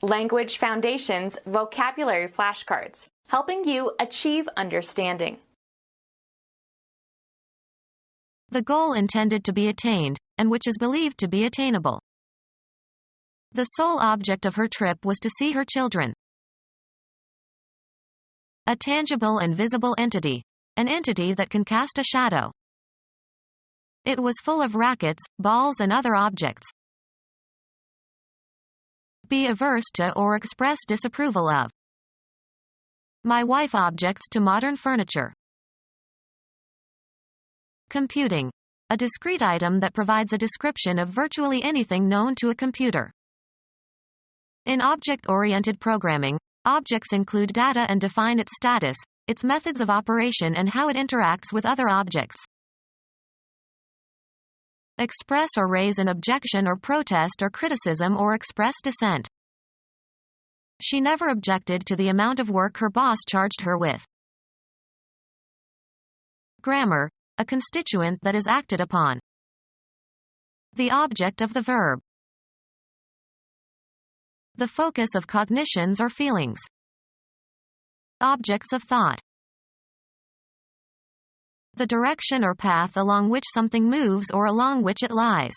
Language Foundations Vocabulary Flashcards, helping you achieve understanding. The goal intended to be attained, and which is believed to be attainable. The sole object of her trip was to see her children. A tangible and visible entity. An entity that can cast a shadow. It was full of rackets, balls and other objects. Be averse to or express disapproval of. My wife objects to modern furniture. Computing. A discrete item that provides a description of virtually anything known to a computer. In object-oriented programming, objects include data and define its status, its methods of operation and how it interacts with other objects. Express or raise an objection or protest or criticism or express dissent. She never objected to the amount of work her boss charged her with. Grammar. A constituent that is acted upon. The object of the verb. The focus of cognitions or feelings. Objects of thought. The direction or path along which something moves or along which it lies.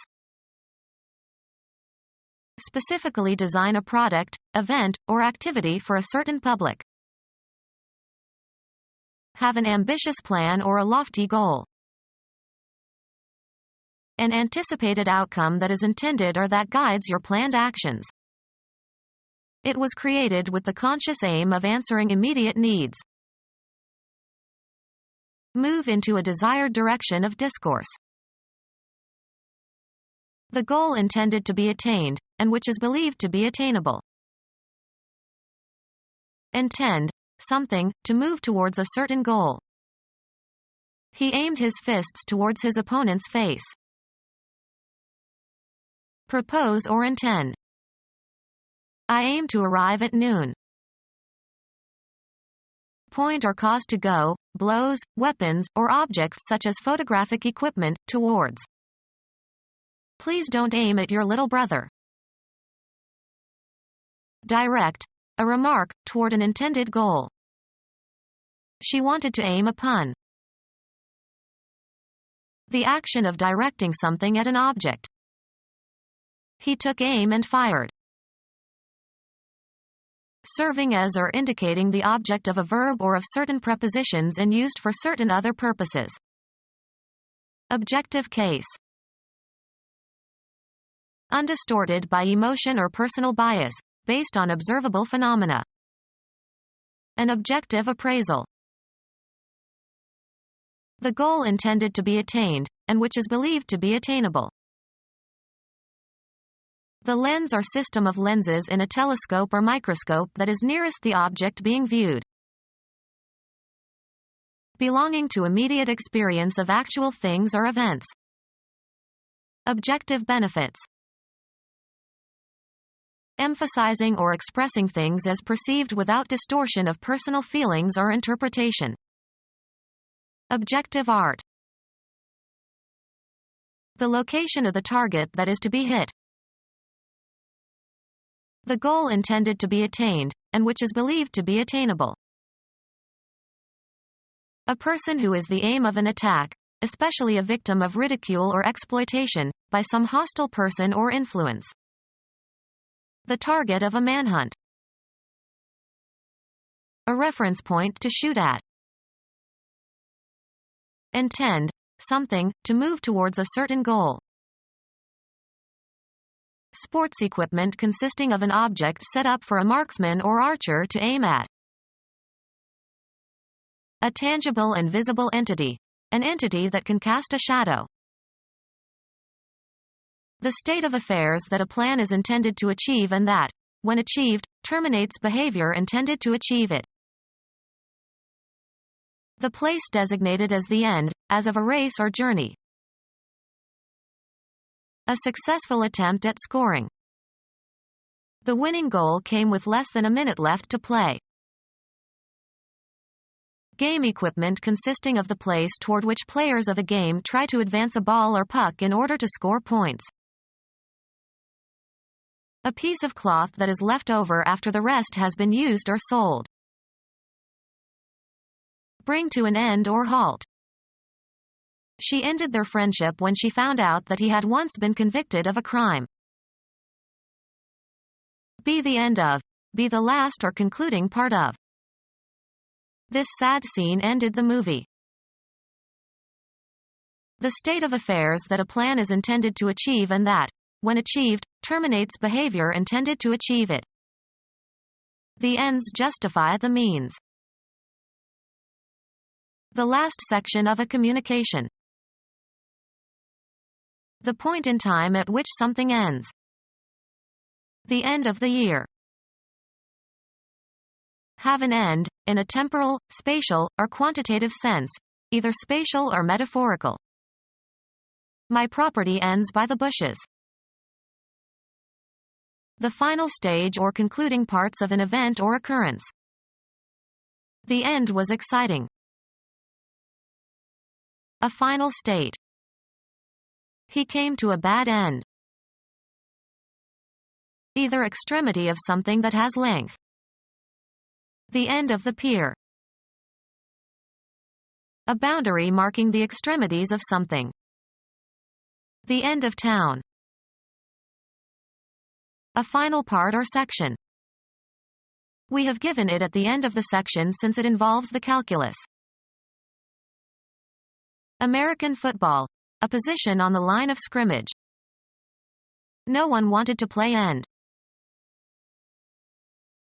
Specifically design a product, event, or activity for a certain public. Have an ambitious plan or a lofty goal. An anticipated outcome that is intended or that guides your planned actions. It was created with the conscious aim of answering immediate needs. Move into a desired direction of discourse. The goal intended to be attained, and which is believed to be attainable. Intend. Something, to move towards a certain goal. He aimed his fists towards his opponent's face. Propose or intend. I aim to arrive at noon. Point or cause to go, blows, weapons, or objects such as photographic equipment, towards. Please don't aim at your little brother. Direct. A remark, toward an intended goal. She wanted to aim a pun. The action of directing something at an object. He took aim and fired. Serving as or indicating the object of a verb or of certain prepositions and used for certain other purposes. Objective case. Undistorted by emotion or personal bias, based on observable phenomena. An objective appraisal. The goal intended to be attained, and which is believed to be attainable. The lens or system of lenses in a telescope or microscope that is nearest the object being viewed. Belonging to immediate experience of actual things or events. Objective benefits. Emphasizing or expressing things as perceived without distortion of personal feelings or interpretation. Objective art. The location of the target that is to be hit. The goal intended to be attained, and which is believed to be attainable. A person who is the aim of an attack, especially a victim of ridicule or exploitation, by some hostile person or influence. The target of a manhunt. A reference point to shoot at. Intend. Something, to move towards a certain goal. Sports equipment consisting of an object set up for a marksman or archer to aim at. A tangible and visible entity. An entity that can cast a shadow. The state of affairs that a plan is intended to achieve and that, when achieved, terminates behavior intended to achieve it. The place designated as the end, as of a race or journey. A successful attempt at scoring. The winning goal came with less than a minute left to play. Game equipment consisting of the place toward which players of a game try to advance a ball or puck in order to score points. A piece of cloth that is left over after the rest has been used or sold. Bring to an end or halt. She ended their friendship when she found out that he had once been convicted of a crime. Be the end of. Be the last or concluding part of. This sad scene ended the movie. The state of affairs that a plan is intended to achieve and that, when achieved, terminates behavior intended to achieve it. The ends justify the means. The last section of a communication. The point in time at which something ends. The end of the year. Have an end, in a temporal, spatial, or quantitative sense, either spatial or metaphorical. My property ends by the bushes. The final stage or concluding parts of an event or occurrence. The end was exciting. A final state. He came to a bad end. Either extremity of something that has length. The end of the pier. A boundary marking the extremities of something. The end of town. A final part or section. We have given it at the end of the section since it involves the calculus. American football. A position on the line of scrimmage. No one wanted to play end.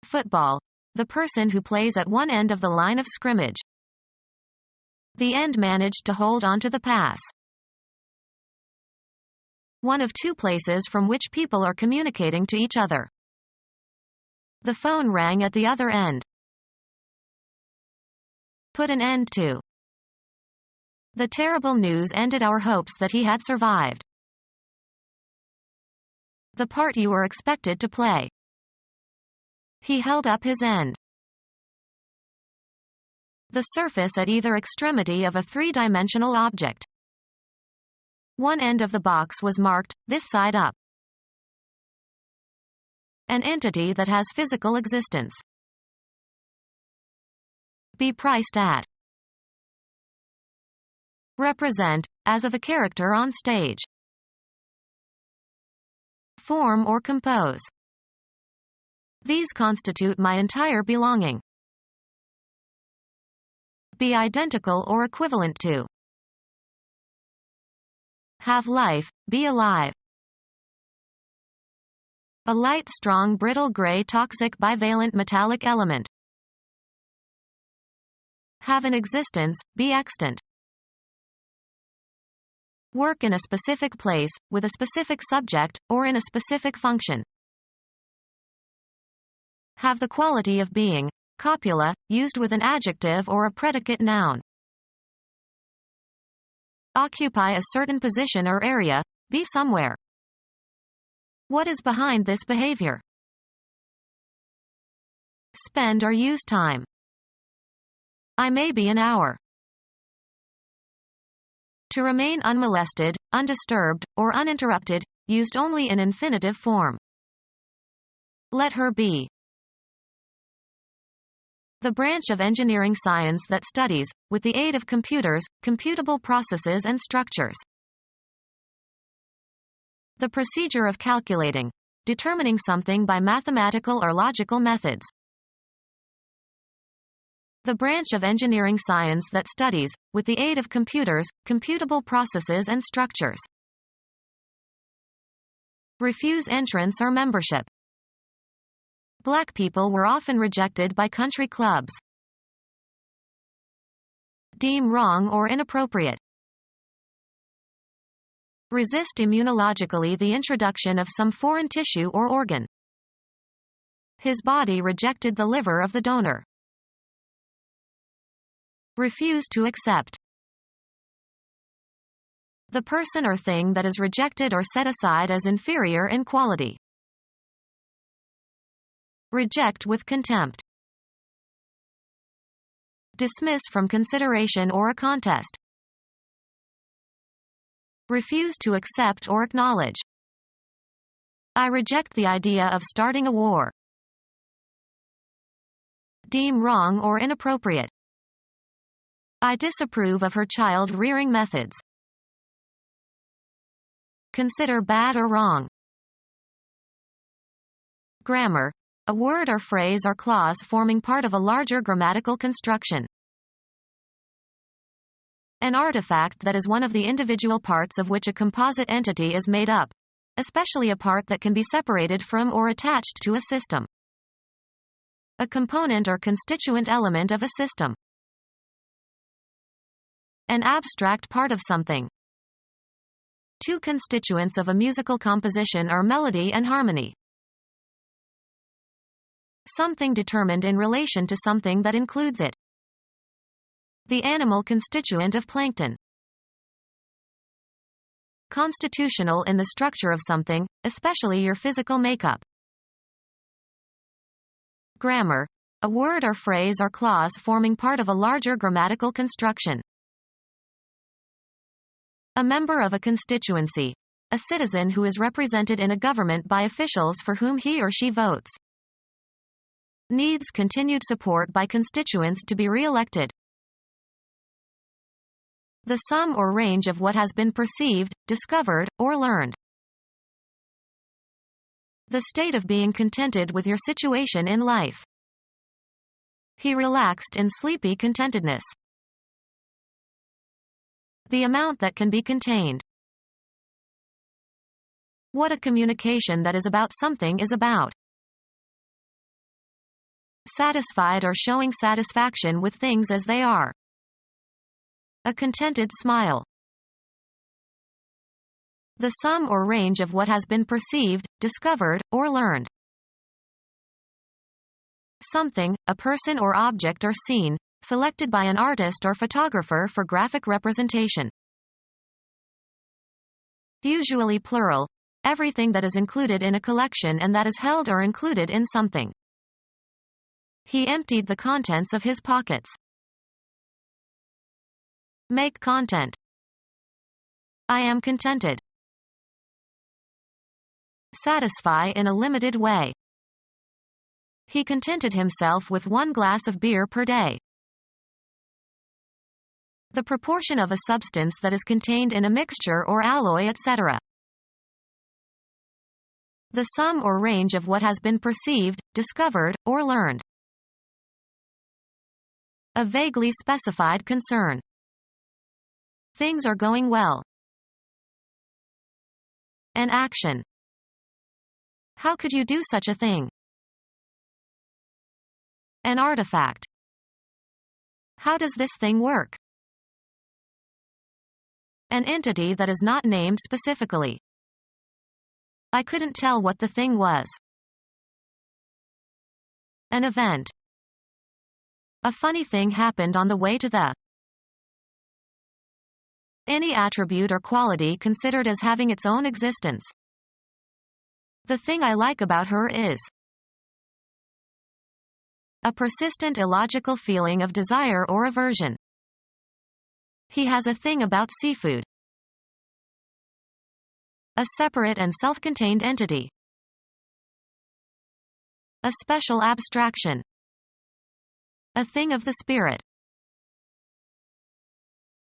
Football. The person who plays at one end of the line of scrimmage. The end managed to hold onto the pass. One of two places from which people are communicating to each other. The phone rang at the other end. Put an end to. The terrible news ended our hopes that he had survived. The part you were expected to play. He held up his end. The surface at either extremity of a three-dimensional object. One end of the box was marked, this side up. An entity that has physical existence. Be priced at. Represent, as of a character on stage. Form or compose. These constitute my entire belonging. Be identical or equivalent to. Have life, be alive. A light, strong, brittle, gray, toxic, bivalent metallic element. Have an existence, be extant. Work in a specific place, with a specific subject, or in a specific function. Have the quality of being, copula, used with an adjective or a predicate noun. Occupy a certain position or area, be somewhere. What is behind this behavior? Spend or use time. I may be an hour. To remain unmolested, undisturbed, or uninterrupted, used only in infinitive form. Let her be. The branch of engineering science that studies, with the aid of computers, computable processes and structures. The procedure of calculating, determining something by mathematical or logical methods. The branch of engineering science that studies, with the aid of computers, computable processes and structures. Refuse entrance or membership. Black people were often rejected by country clubs. Deem wrong or inappropriate. Resist immunologically the introduction of some foreign tissue or organ. His body rejected the liver of the donor. Refuse to accept. The person or thing that is rejected or set aside as inferior in quality. Reject with contempt. Dismiss from consideration or a contest. Refuse to accept or acknowledge. I reject the idea of starting a war. Deem wrong or inappropriate. I disapprove of her child-rearing methods. Consider bad or wrong. Grammar. A word or phrase or clause forming part of a larger grammatical construction. An artifact that is one of the individual parts of which a composite entity is made up, especially a part that can be separated from or attached to a system. A component or constituent element of a system. An abstract part of something. Two constituents of a musical composition are melody and harmony. Something determined in relation to something that includes it. The animal constituent of plankton. Constitutional in the structure of something, especially your physical makeup. Grammar. A word or phrase or clause forming part of a larger grammatical construction. A member of a constituency. A citizen who is represented in a government by officials for whom he or she votes. Needs continued support by constituents to be re-elected. The sum or range of what has been perceived, discovered, or learned. The state of being contented with your situation in life. He relaxed in sleepy contentedness. The amount that can be contained. What a communication that is about something is about. Satisfied or showing satisfaction with things as they are. A contented smile. The sum or range of what has been perceived, discovered, or learned. Something, a person or object or scene, selected by an artist or photographer for graphic representation. Usually plural. Everything that is included in a collection and that is held or included in something. He emptied the contents of his pockets. Make content. I am contented. Satisfy in a limited way. He contented himself with 1 glass of beer per day. The proportion of a substance that is contained in a mixture or alloy, etc. The sum or range of what has been perceived, discovered, or learned. A vaguely specified concern. Things are going well. An action. How could you do such a thing? An artifact. How does this thing work? An entity that is not named specifically. I couldn't tell what the thing was. An event. A funny thing happened on the way to the. Any attribute or quality considered as having its own existence. The thing I like about her is. A persistent illogical feeling of desire or aversion. He has a thing about seafood. A separate and self-contained entity. A special abstraction. A thing of the spirit.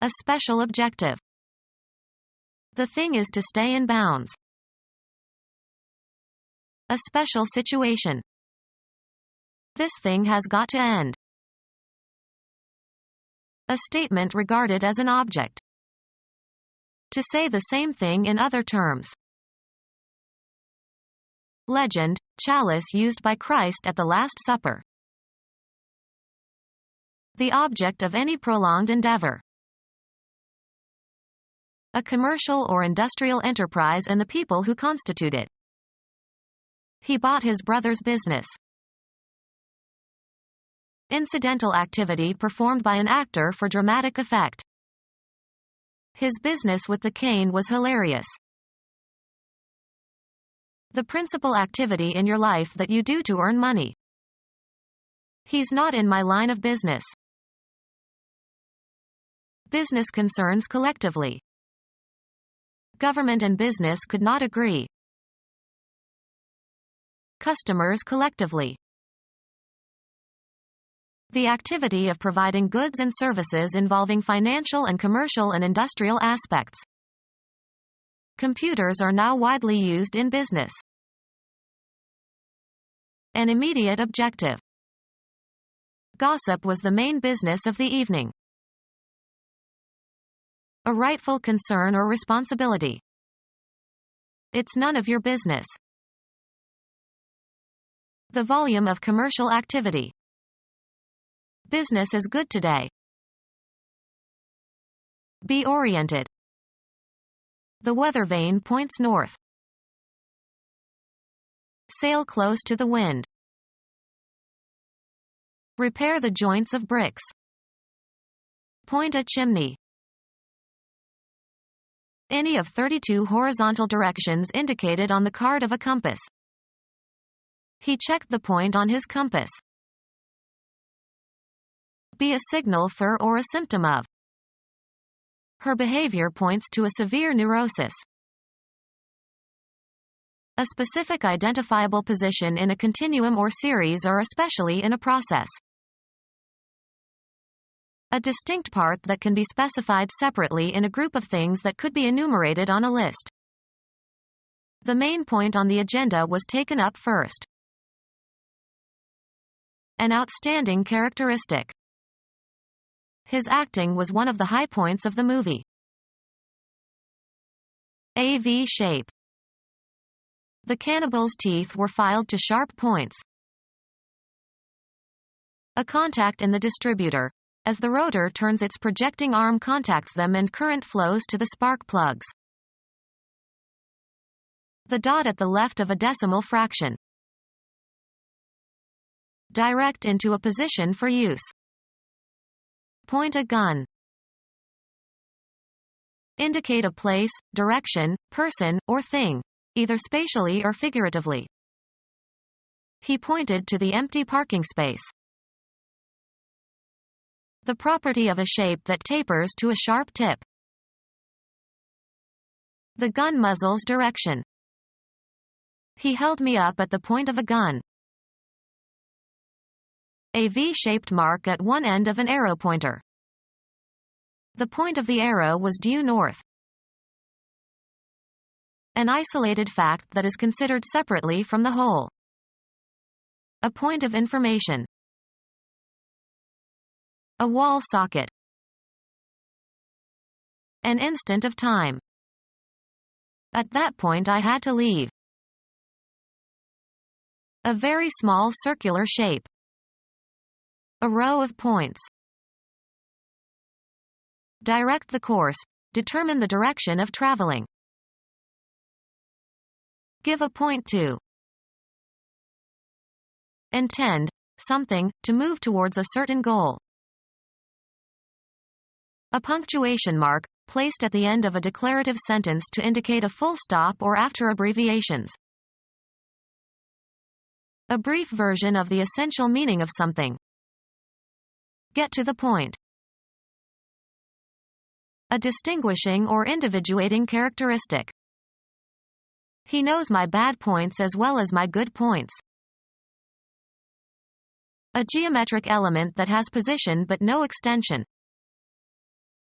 A special objective. The thing is to stay in bounds. A special situation. This thing has got to end. A statement regarded as an object. To say the same thing in other terms. Legend, chalice used by Christ at the Last Supper. The object of any prolonged endeavor. A commercial or industrial enterprise and the people who constitute it. He bought his brother's business. Incidental activity performed by an actor for dramatic effect. His business with the cane was hilarious. The principal activity in your life that you do to earn money. He's not in my line of business. Business concerns collectively. Government and business could not agree. customers collectively. The activity of providing goods and services involving financial and commercial and industrial aspects. Computers are now widely used in business. An immediate objective. Gossip was the main business of the evening. A rightful concern or responsibility. It's none of your business. The volume of commercial activity. Business is good today. Be oriented. The weather vane points north. Sail close to the wind. Repair the joints of bricks. Point a chimney. Any of 32 horizontal directions indicated on the card of a compass. He checked the point on his compass. Be a signal for or a symptom of. Her behavior points to a severe neurosis. A specific identifiable position in a continuum or series or especially in a process. A distinct part that can be specified separately in a group of things that could be enumerated on a list. The main point on the agenda was taken up first. An outstanding characteristic. His acting was one of the high points of the movie. A V shape. The cannibal's teeth were filed to sharp points. A contact in the distributor. As the rotor turns, its projecting arm contacts them and current flows to the spark plugs. The dot at the left of a decimal fraction. Direct into a position for use. Point a gun. Indicate a place, direction, person, or thing, either spatially or figuratively. He pointed to the empty parking space. The property of a shape that tapers to a sharp tip. The gun muzzle's direction. He held me up at the point of a gun. A V-shaped mark at one end of an arrow pointer. The point of the arrow was due north. An isolated fact that is considered separately from the whole. A point of information. A wall socket. An instant of time. At that point I had to leave. A very small circular shape. A row of points. Direct the course. Determine the direction of traveling. Give a point to. Intend something, to move towards a certain goal. A punctuation mark, placed at the end of a declarative sentence to indicate a full stop or after abbreviations. A brief version of the essential meaning of something. Get to the point. A distinguishing or individuating characteristic. He knows my bad points as well as my good points. A geometric element that has position but no extension.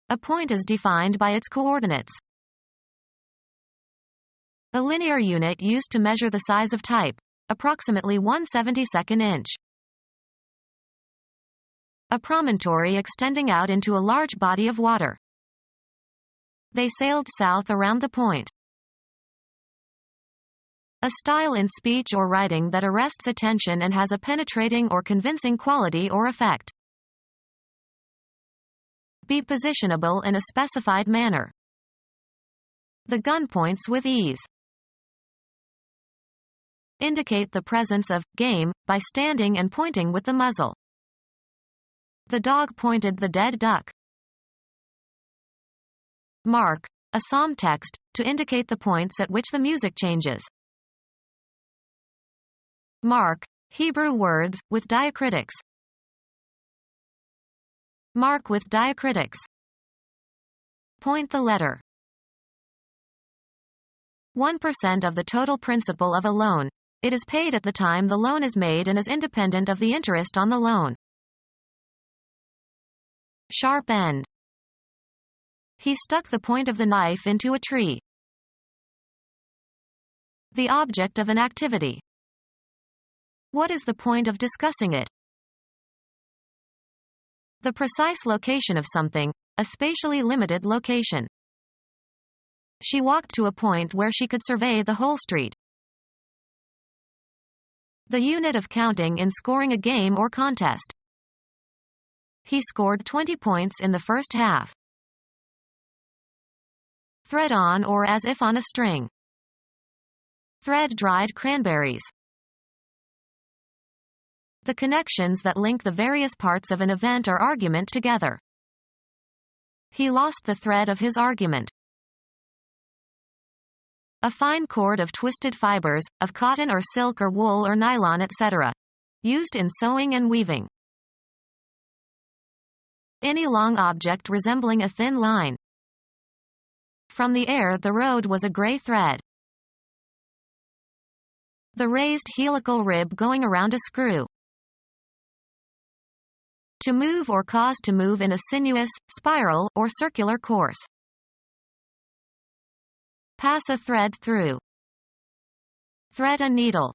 A point is defined by its coordinates. A linear unit used to measure the size of type, approximately 1/72 inch. A promontory extending out into a large body of water. They sailed south around the point. A style in speech or writing that arrests attention and has a penetrating or convincing quality or effect. Be positionable in a specified manner. The gun points with ease. Indicate the presence of game by standing and pointing with the muzzle. The dog pointed the dead duck. Mark, a psalm text, to indicate the points at which the music changes. Mark, Hebrew words, with diacritics. Mark with diacritics. Point the letter. 1% of the total principal of a loan, It is paid at the time the loan is made and is independent of the interest on the loan. Sharp end. He stuck the point of the knife into a tree. The object of an activity. What is the point of discussing it? The precise location of something, a spatially limited location. She walked to a point where she could survey the whole street. The unit of counting in scoring a game or contest. He scored 20 points in the first half. Thread on or as if on a string. Thread dried cranberries. The connections that link the various parts of an event or argument together. He lost the thread of his argument. A fine cord of twisted fibers, of cotton or silk or wool or nylon, etc. Used in sewing and weaving. Any long object resembling a thin line. From the air the road was a gray thread. The raised helical rib going around a screw. To move or cause to move in a sinuous, spiral, or circular course. Pass a thread through. Thread a needle.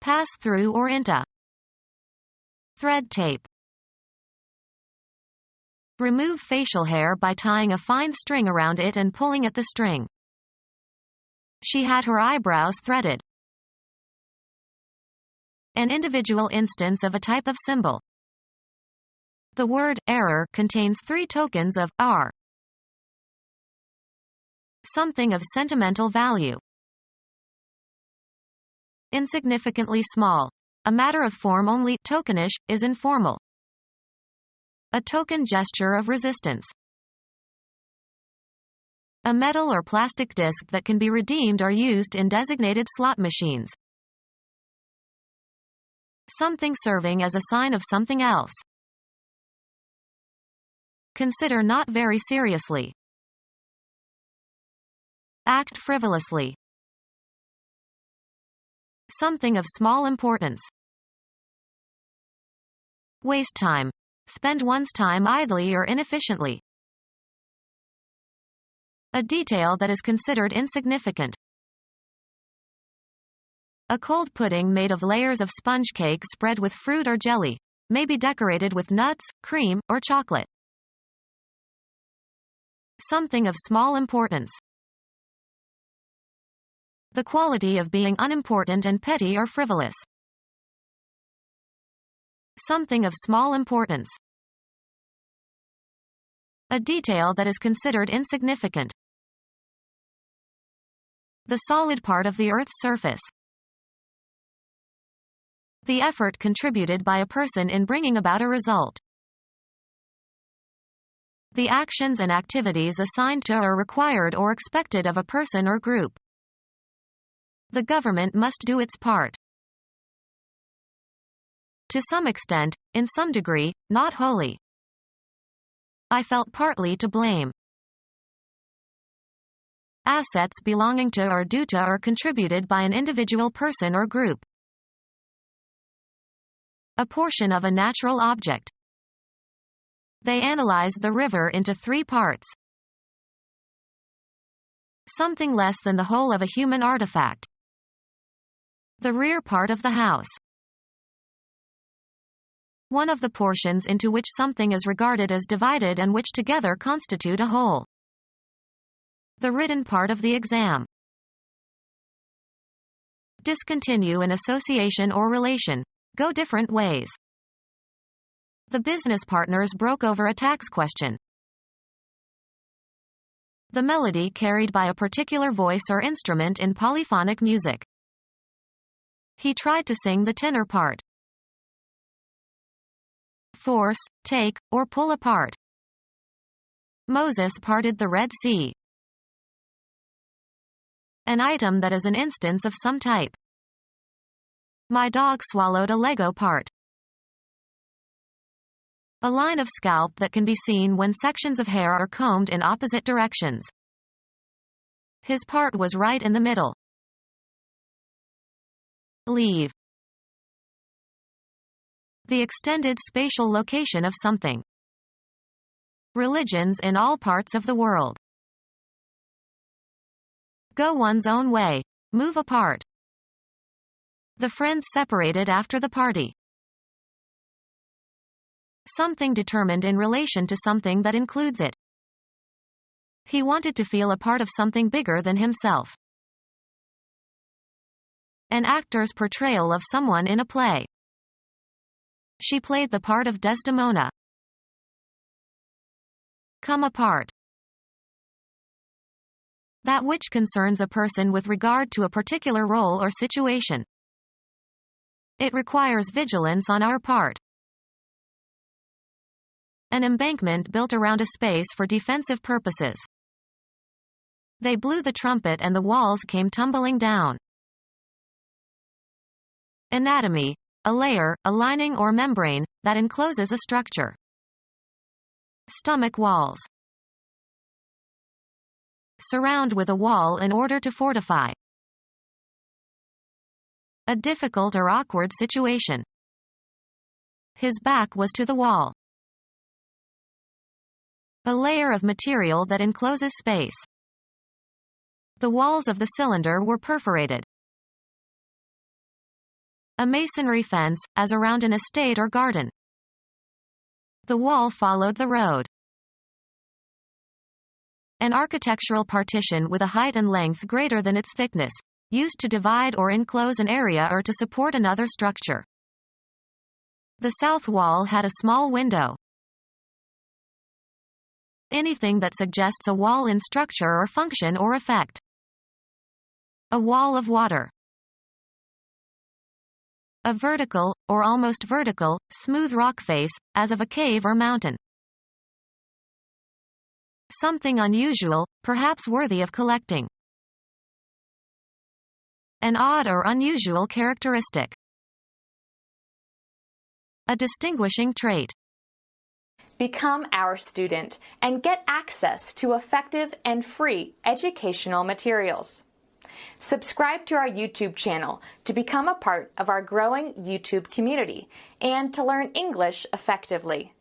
Pass through or into. Thread tape. Remove facial hair by tying a fine string around it and pulling at the string. She had her eyebrows threaded. An individual instance of a type of symbol. The word error contains 3 tokens of R. Something of sentimental value. Insignificantly small. A matter of form only. Tokenish is informal. A token gesture of resistance. A metal or plastic disc that can be redeemed or used in designated slot machines. Something serving as a sign of something else. Consider not very seriously. Act frivolously. Something of small importance. Waste time. Spend one's time idly or inefficiently. A detail that is considered insignificant. A cold pudding made of layers of sponge cake spread with fruit or jelly, may be decorated with nuts, cream, or chocolate. Something of small importance. The quality of being unimportant and petty or frivolous. Something of small importance. A detail that is considered insignificant. The solid part of the Earth's surface. The effort contributed by a person in bringing about a result. The actions and activities assigned to or required or expected of a person or group. The government must do its part. To some extent, in some degree, not wholly. I felt partly to blame. Assets belonging to or due to or contributed by an individual person or group. A portion of a natural object. They analyzed the river into 3 parts. Something less than the whole of a human artifact. The rear part of the house. One of the portions into which something is regarded as divided and which together constitute a whole. The written part of the exam. Discontinue an association or relation. Go different ways. The business partners broke over a tax question. The melody carried by a particular voice or instrument in polyphonic music. He tried to sing the tenor part. Force, take, or pull apart. Moses parted the Red Sea. An item that is an instance of some type. My dog swallowed a Lego part. A line of scalp that can be seen when sections of hair are combed in opposite directions. His part was right in the middle. Leave. The extended spatial location of something. Religions in all parts of the world. Go one's own way. Move apart. The friends separated after the party. Something determined in relation to something that includes it. He wanted to feel a part of something bigger than himself. An actor's portrayal of someone in a play. She played the part of Desdemona. Come apart. That which concerns a person with regard to a particular role or situation. It requires vigilance on our part. An embankment built around a space for defensive purposes. They blew the trumpet and the walls came tumbling down. Anatomy. A layer, a lining or membrane, that encloses a structure. Stomach walls. Surround with a wall in order to fortify. A difficult or awkward situation. His back was to the wall. A layer of material that encloses space. The walls of the cylinder were perforated. A masonry fence, as around an estate or garden. The wall followed the road. An architectural partition with a height and length greater than its thickness, used to divide or enclose an area or to support another structure. The south wall had a small window. Anything that suggests a wall in structure or function or effect. A wall of water. A vertical, or almost vertical, smooth rock face, as of a cave or mountain. Something unusual, perhaps worthy of collecting. An odd or unusual characteristic. A distinguishing trait. Become our student and get access to effective and free educational materials. Subscribe to our YouTube channel to become a part of our growing YouTube community and to learn English effectively.